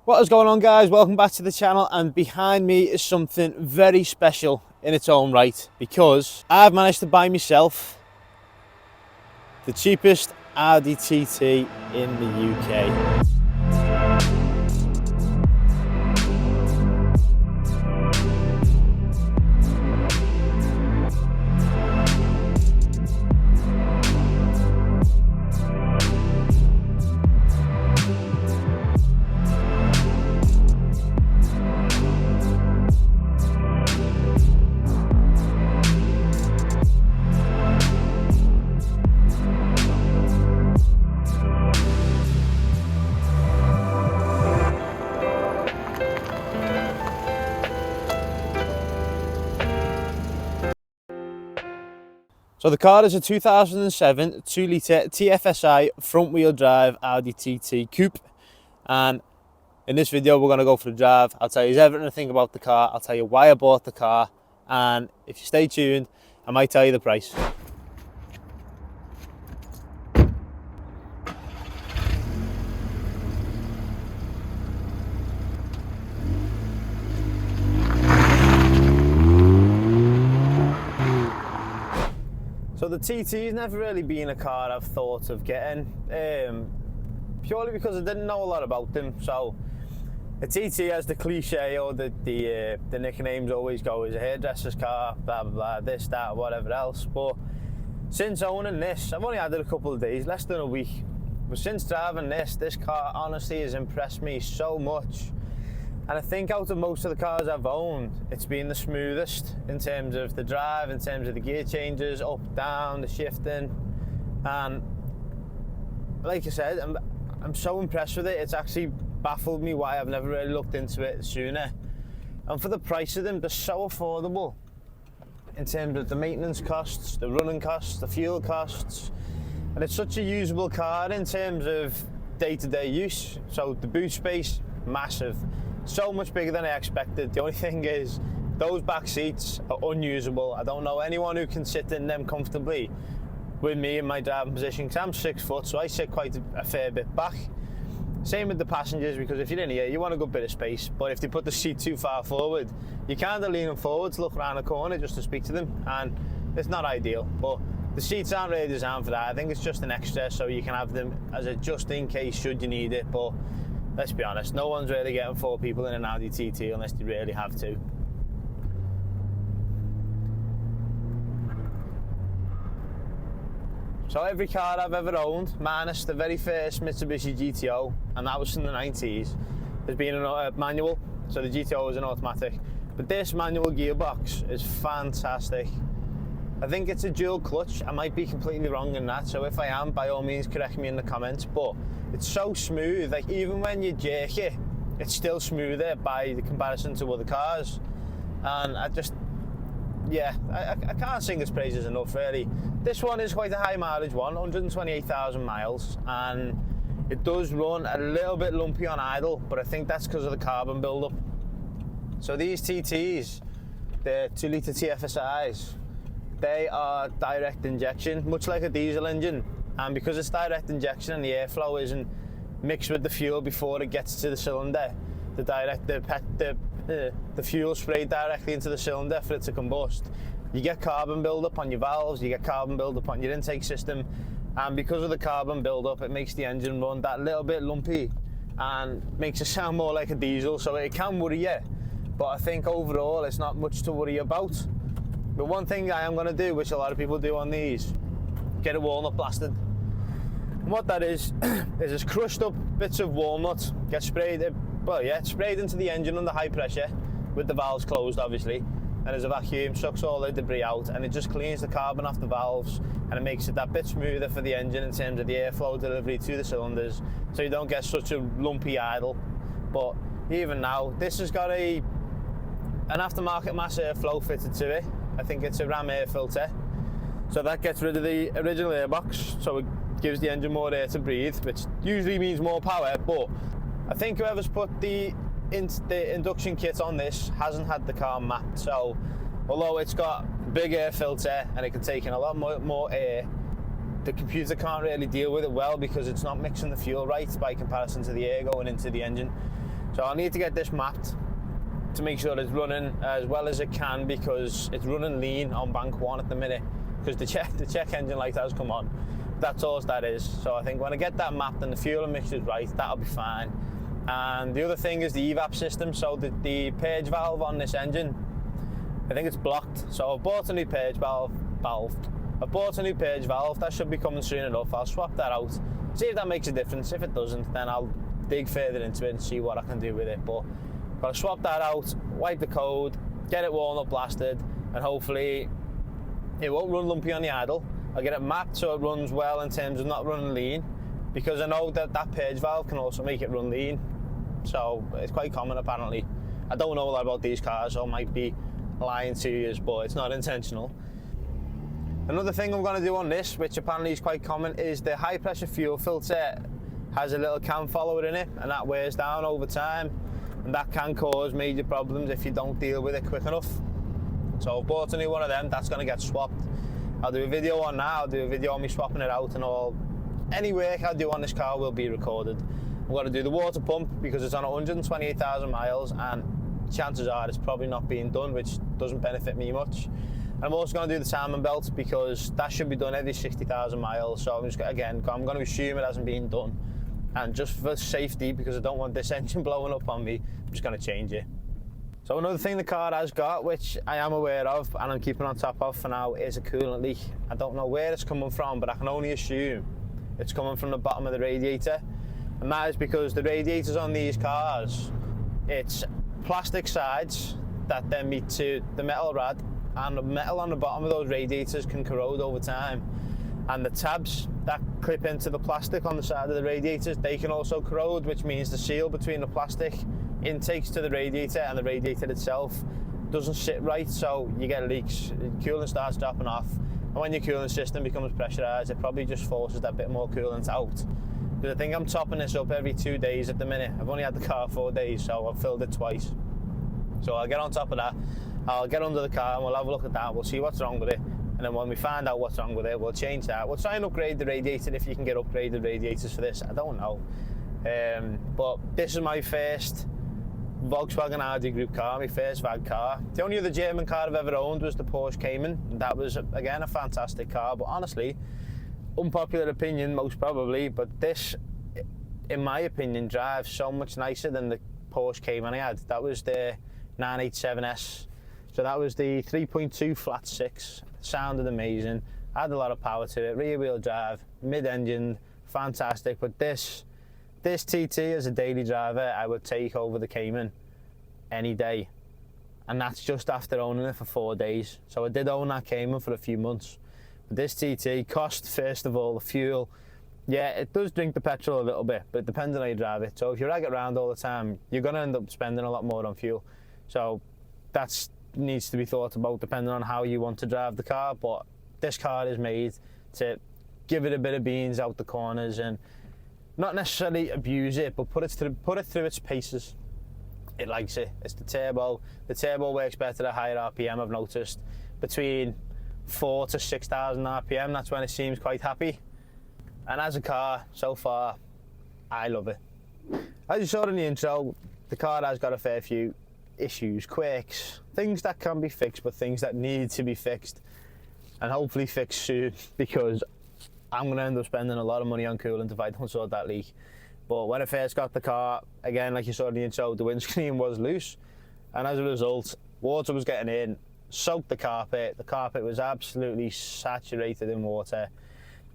What is going on, guys? Welcome back to the channel, and behind me is something very special in its own right, because I've managed to buy myself the cheapest Audi TT in the UK. So the car is a 2007 2-litre TFSI front-wheel drive Audi TT Coupe, and in this video we're going to go for the drive. I'll tell you everything I think about the car, I'll tell you why I bought the car, and if you stay tuned I might tell you the price. So the TT's never really been a car I've thought of getting, purely because I didn't know a lot about them. So a TT, as the cliche or the nicknames always go, is a hairdresser's car, blah blah blah, this, that, whatever else. But since owning this, I've only had it a couple of days, less than a week, but since driving this car honestly has impressed me so much. And I think out of most of the cars I've owned, it's been the smoothest in terms of the drive, in terms of the gear changes, up, down, the shifting. And like I said, I'm so impressed with it. It's actually baffled me why I've never really looked into it sooner. And for the price of them, they're so affordable in terms of the maintenance costs, the running costs, the fuel costs. And it's such a usable car in terms of day-to-day use. So the boot space, massive. So much bigger than I expected. The only thing is, those back seats are unusable. I don't know anyone who can sit in them comfortably with me in my driving position, because I'm 6 foot, so I sit quite a fair bit back. Same with the passengers, because if you're in here, you want a good bit of space, but if they put the seat too far forward, you're kind of leaning forward to look around the corner just to speak to them, and it's not ideal. But the seats aren't really designed for that. I think it's just an extra, so you can have them as a just in case should you need it. But let's be honest, no one's really getting 4 people in an Audi TT unless they really have to. So every car I've ever owned, minus the very first Mitsubishi GTO, and that was from the 90s, has been a manual. So the GTO was an automatic. But this manual gearbox is fantastic. I think it's a dual clutch. I might be completely wrong in that, so if I am, by all means correct me in the comments. But it's so smooth, like even when you jerk it, it's still smoother by the comparison to other cars. And I can't sing its praises enough, really. This one is quite a high mileage one, 128,000 miles, and it does run a little bit lumpy on idle, but I think that's because of the carbon buildup. So these TTs, the 2-litre TFSIs, they are direct injection, much like a diesel engine. And because it's direct injection and the airflow isn't mixed with the fuel before it gets to the cylinder, the fuel sprayed directly into the cylinder for it to combust, you get carbon buildup on your valves, you get carbon buildup on your intake system, and because of the carbon buildup, it makes the engine run that little bit lumpy and makes it sound more like a diesel. So it can worry you, but I think overall it's not much to worry about. But one thing I am going to do, which a lot of people do on these, get it walnut blasted. And what that is just crushed up bits of walnut, get sprayed, sprayed into the engine under high pressure, with the valves closed obviously, and there's a vacuum, sucks all the debris out, and it just cleans the carbon off the valves, and it makes it that bit smoother for the engine in terms of the airflow delivery to the cylinders, so you don't get such a lumpy idle. But even now, this has got an aftermarket mass airflow fitted to it. I think it's a ram air filter, so that gets rid of the original airbox, so it gives the engine more air to breathe, which usually means more power. But I think whoever's put the induction kit on this hasn't had the car mapped, so although it's got a big air filter and it can take in a lot more air, the computer can't really deal with it well because it's not mixing the fuel right by comparison to the air going into the engine. So I'll need to get this mapped to make sure it's running as well as it can, because it's running lean on bank 1 at the minute, because the check engine light has come on. That's all that is. So I think when I get that mapped and the fuel and mixture is right, that'll be fine. And the other thing is the evap system. So the page valve on this engine, I think it's blocked. So I've bought a new page valve. I've bought a new page valve. That should be coming soon enough. I'll swap that out, see if that makes a difference. If it doesn't, then I'll dig further into it and see what I can do with it. But I'll swap that out, wipe the code, get it worn up, blasted, and hopefully it won't run lumpy on the idle. I'll get it mapped so it runs well in terms of not running lean, because I know that page valve can also make it run lean. So it's quite common apparently. I don't know a lot about these cars, so I might be lying to you, but it's not intentional. Another thing I'm going to do on this, which apparently is quite common, is the high pressure fuel filter has a little cam follower in it, and that wears down over time, and that can cause major problems if you don't deal with it quick enough. So I've bought a new one of them. That's going to get swapped. I'll do a video on that. I'll do a video on me swapping it out, and all. Any work I do on this car will be recorded. I'm going to do the water pump because it's on 128,000 miles, and chances are it's probably not being done, which doesn't benefit me much. And I'm also going to do the timing belt because that should be done every 60,000 miles. So I'm going to assume it hasn't been done. And just for safety, because I don't want this engine blowing up on me, I'm just going to change it. So another thing the car has got, which I am aware of and I'm keeping on top of for now, is a coolant leak. I don't know where it's coming from, but I can only assume it's coming from the bottom of the radiator. And that is because the radiators on these cars, it's plastic sides that then meet to the metal rad, and the metal on the bottom of those radiators can corrode over time. And the tabs that clip into the plastic on the side of the radiators, they can also corrode, which means the seal between the plastic intakes to the radiator and the radiator itself doesn't sit right, so you get leaks, coolant starts dropping off, and when your coolant system becomes pressurised, it probably just forces that bit more coolant out. Because I think I'm topping this up every 2 days at the minute. I've only had the car 4 days, so I've filled it twice. So I'll get on top of that, I'll get under the car and we'll have a look at that, we'll see what's wrong with it, and then when we find out what's wrong with it, we'll change that. We'll try and upgrade the radiator if you can get upgraded radiators for this, I don't know. But this is my first Volkswagen Audi Group car, my first VAG car. The only other German car I've ever owned was the Porsche Cayman. That was, again, a fantastic car, but honestly, unpopular opinion most probably, but this, in my opinion, drives so much nicer than the Porsche Cayman I had. That was the 987S. So that was the 3.2 flat 6, sounded amazing, had a lot of power to it, rear wheel drive, mid-engine, fantastic. But this TT as a daily driver I would take over the Cayman any day, and that's just after owning it for 4 days. So I did own that Cayman for a few months, but this TT cost, first of all, the fuel. Yeah, it does drink the petrol a little bit, but it depends on how you drive it. So if you rag it around all the time, you're going to end up spending a lot more on fuel. So that needs to be thought about depending on how you want to drive the car. But this car is made to give it a bit of beans out the corners and not necessarily abuse it, but put it through its paces. It likes it. It's the turbo. The turbo works better at higher RPM, I've noticed. Between 4 to 6,000 RPM, that's when it seems quite happy. And as a car, so far, I love it. As you saw in the intro, the car has got a fair few issues, quirks, things that can be fixed, but things that need to be fixed, and hopefully fixed soon, because I'm going to end up spending a lot of money on coolant if I don't sort that leak. But when I first got the car, again, like you saw in the intro, the windscreen was loose, and as a result, water was getting in, soaked the carpet. The carpet was absolutely saturated in water.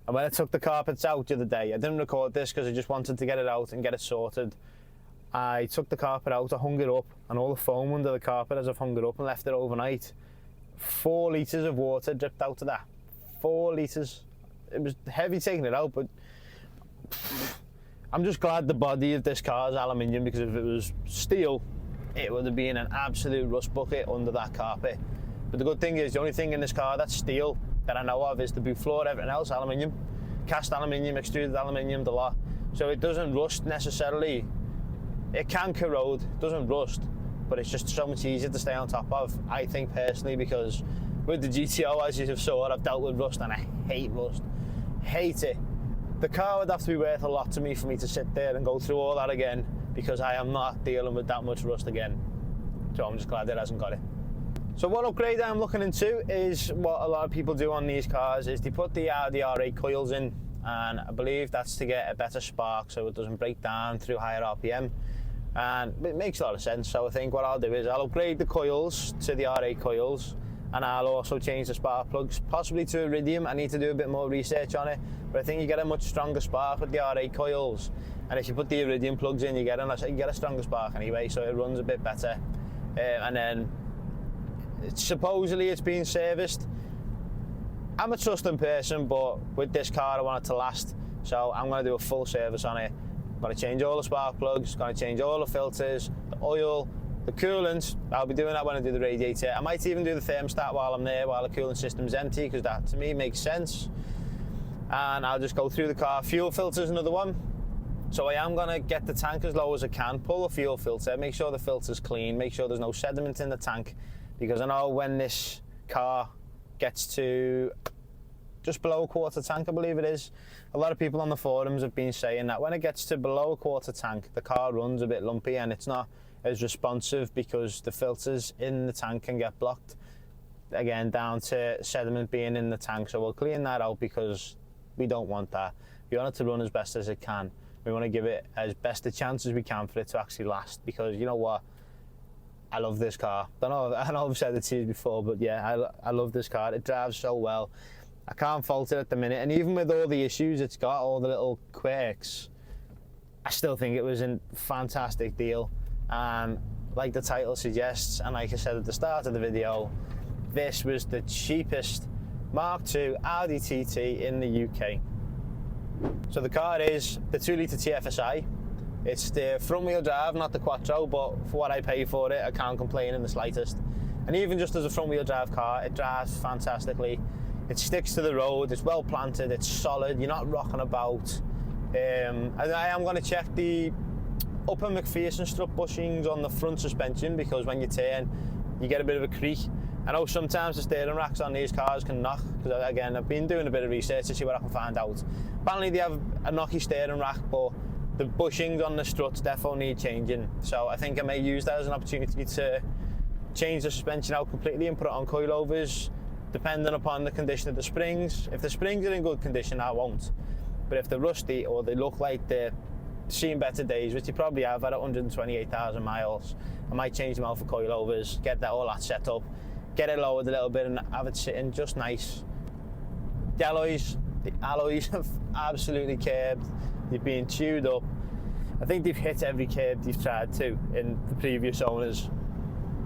And when I took the carpets out the other day, I didn't record this because I just wanted to get it out and get it sorted. I took the carpet out, I hung it up, and all the foam under the carpet as I've hung it up and left it overnight, 4 litres of water dripped out of that. 4 litres. It was heavy taking it out, but I'm just glad the body of this car is aluminium, because if it was steel, it would have been an absolute rust bucket under that carpet. But the good thing is, the only thing in this car that's steel that I know of is the boot floor. Everything else aluminium, cast aluminium, extruded aluminium, the lot. So it doesn't rust necessarily. It can corrode, it doesn't rust, but it's just so much easier to stay on top of, I think personally, because with the GTO, as you have saw, I've dealt with rust and I hate rust. Hate it. The car would have to be worth a lot to me for me to sit there and go through all that again because I am not dealing with that much rust again. So I'm just glad it hasn't got it. So what upgrade I'm looking into is what a lot of people do on these cars, is they put the Audi R8 coils in, and I believe that's to get a better spark so it doesn't break down through higher RPM, and it makes a lot of sense. So I think what I'll do is I'll upgrade the coils to the R8 coils, and I'll also change the spark plugs, possibly to iridium. I need to do a bit more research on it, but I think you get a much stronger spark with the R8 coils, and if you put the iridium plugs in, you get a stronger spark anyway, so it runs a bit better. And then supposedly it's being serviced. I'm a trusting person, but with this car I want it to last, so I'm going to do a full service on it. I'm going to change all the spark plugs, going to change all the filters, the oil, the coolant. I'll be doing that when I do the radiator. I might even do the thermostat while I'm there, while the cooling system's empty, because that to me makes sense. And I'll just go through the car. Fuel filter's another one. So I am going to get the tank as low as I can, pull the fuel filter, make sure the filter's clean, make sure there's no sediment in the tank, because I know when this car gets to just below a quarter tank, I believe it is, a lot of people on the forums have been saying that when it gets to below a quarter tank, the car runs a bit lumpy and it's not as responsive, because the filters in the tank can get blocked, again down to sediment being in the tank. So we'll clean that out, because we don't want that. We want it to run as best as it can. We want to give it as best a chance as we can for it to actually last, because you know what, I love this car. I know I've said it to you before, but yeah, I love this car. It drives so well. I can't fault it at the minute, and even with all the issues it's got, all the little quirks, I still think it was a fantastic deal. Like the title suggests, and like I said at the start of the video, this was the cheapest Mark II Audi TT in the UK. So the car is the 2-litre TFSI. It's the front wheel drive, not the Quattro, but for what I pay for it, I can't complain in the slightest. And even just as a front wheel drive car, it drives fantastically. It sticks to the road, it's well planted, it's solid, you're not rocking about. And I am going to check the upper McPherson strut bushings on the front suspension, because when you turn, you get a bit of a creak. I know sometimes the steering racks on these cars can knock, because again, I've been doing a bit of research to see what I can find out. Apparently they have a knocky steering rack, but the bushings on the struts definitely need changing. So I think I may use that as an opportunity to change the suspension out completely and put it on coilovers, depending upon the condition of the springs. If the springs are in good condition, I won't. But if they're rusty, or they look like they're seen better days, which you probably have at 128,000 miles, I might change them out for coilovers, get all that set up, get it lowered a little bit and have it sitting just nice. The alloys have absolutely curbed. They've been tuned up. I think they've hit every curb they've tried to in the previous owners,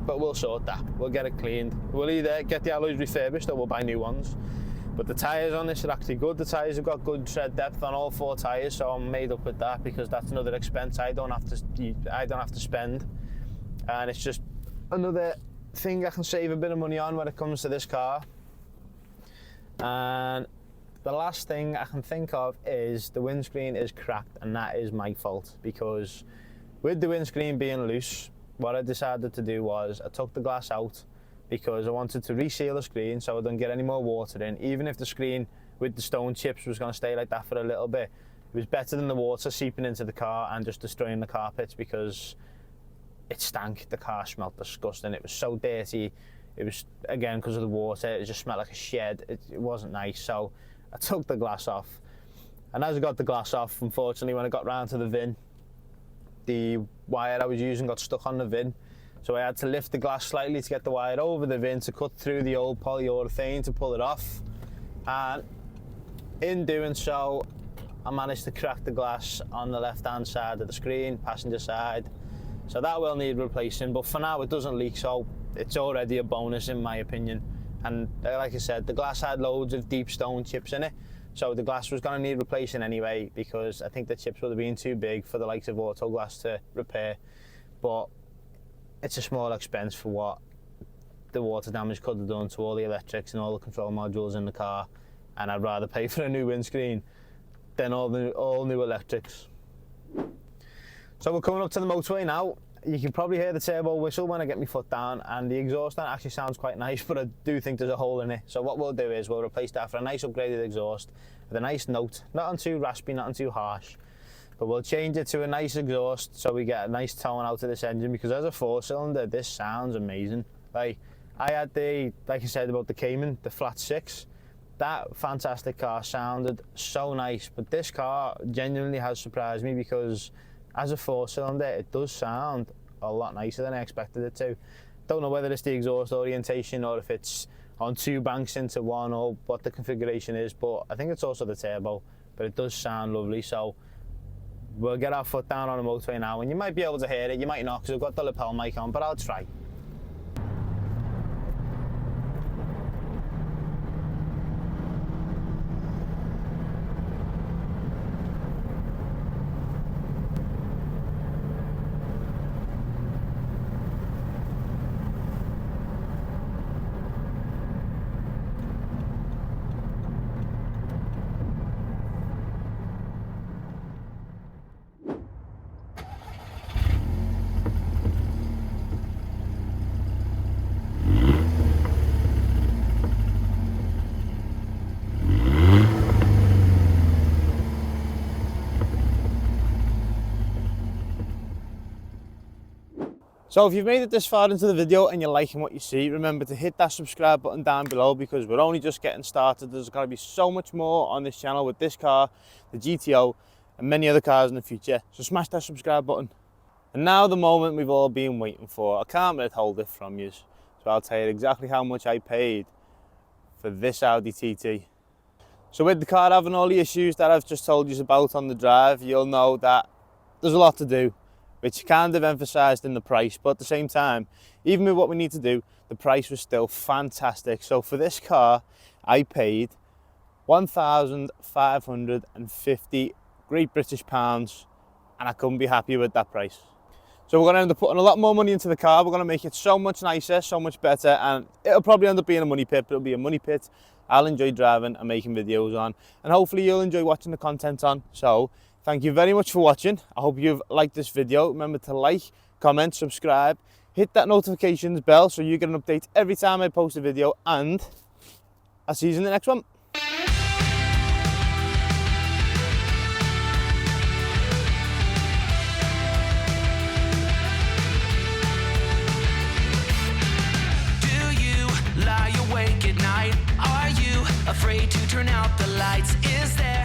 but we'll sort that. We'll get it cleaned. We'll either get the alloys refurbished or we'll buy new ones. But the tyres on this are actually good. The tyres have got good tread depth on all 4 tyres, so I'm made up with that, because that's another expense I don't have to spend, and it's just another thing I can save a bit of money on when it comes to this car. And the last thing I can think of is the windscreen is cracked, and that is my fault, because with the windscreen being loose, what I decided to do was I took the glass out, because I wanted to reseal the screen so I don't get any more water in. Even if the screen with the stone chips was going to stay like that for a little bit, it was better than the water seeping into the car and just destroying the carpets, because it stank. The car smelled disgusting. It was so dirty. It was, again, because of the water, it just smelled like a shed. It wasn't nice. So I took the glass off, and as I got the glass off, unfortunately, when I got round to the VIN, the wire I was using got stuck on the VIN. So I had to lift the glass slightly to get the wire over the VIN to cut through the old polyurethane to pull it off. And in doing so, I managed to crack the glass on the left-hand side of the screen, passenger side. So that will need replacing, but for now it doesn't leak, so it's already a bonus in my opinion. And like I said, the glass had loads of deep stone chips in it, so the glass was going to need replacing anyway, because I think the chips would have been too big for the likes of Auto Glass to repair. But it's a small expense for what the water damage could have done to all the electrics and all the control modules in the car, and I'd rather pay for a new windscreen than all new electrics. So we're coming up to the motorway now. You can probably hear the turbo whistle when I get my foot down, and the exhaust on actually sounds quite nice, but I do think there's a hole in it. So what we'll do is we'll replace that for a nice upgraded exhaust with a nice note, not on too raspy, not on too harsh, but we'll change it to a nice exhaust so we get a nice tone out of this engine, because as a 4-cylinder, this sounds amazing. Like, I had like I said about the Cayman, the flat 6. That fantastic car sounded so nice, but this car genuinely has surprised me, because as a 4-cylinder, it does sound a lot nicer than I expected it to. Don't know whether it's the exhaust orientation or if it's on 2 banks into one, or what the configuration is, but I think it's also the turbo, but it does sound lovely. So we'll get our foot down on the motorway now, and you might be able to hear it, you might not, because I've got the lapel mic on, but I'll try. So if you've made it this far into the video and you're liking what you see, remember to hit that subscribe button down below, because we're only just getting started. There's going to be so much more on this channel with this car, the GTO, and many other cars in the future. So smash that subscribe button. And now the moment we've all been waiting for. I can't withhold it from you. So I'll tell you exactly how much I paid for this Audi TT. So with the car having all the issues that I've just told you about on the drive, you'll know that there's a lot to do, which kind of emphasised in the price, but at the same time, even with what we need to do, the price was still fantastic. So for this car, I paid 1,550 Great British pounds, and I couldn't be happier with that price. So we're going to end up putting a lot more money into the car. We're going to make it so much nicer, so much better, and it'll probably end up being a money pit, but it'll be a money pit I'll enjoy driving and making videos on, and hopefully you'll enjoy watching the content on. So thank you very much for watching. I hope you've liked this video. Remember to like, comment, subscribe, hit that notifications bell so you get an update every time I post a video, and I'll see you in the next one. Do you lie awake at night? Are you afraid to turn out the lights? Is there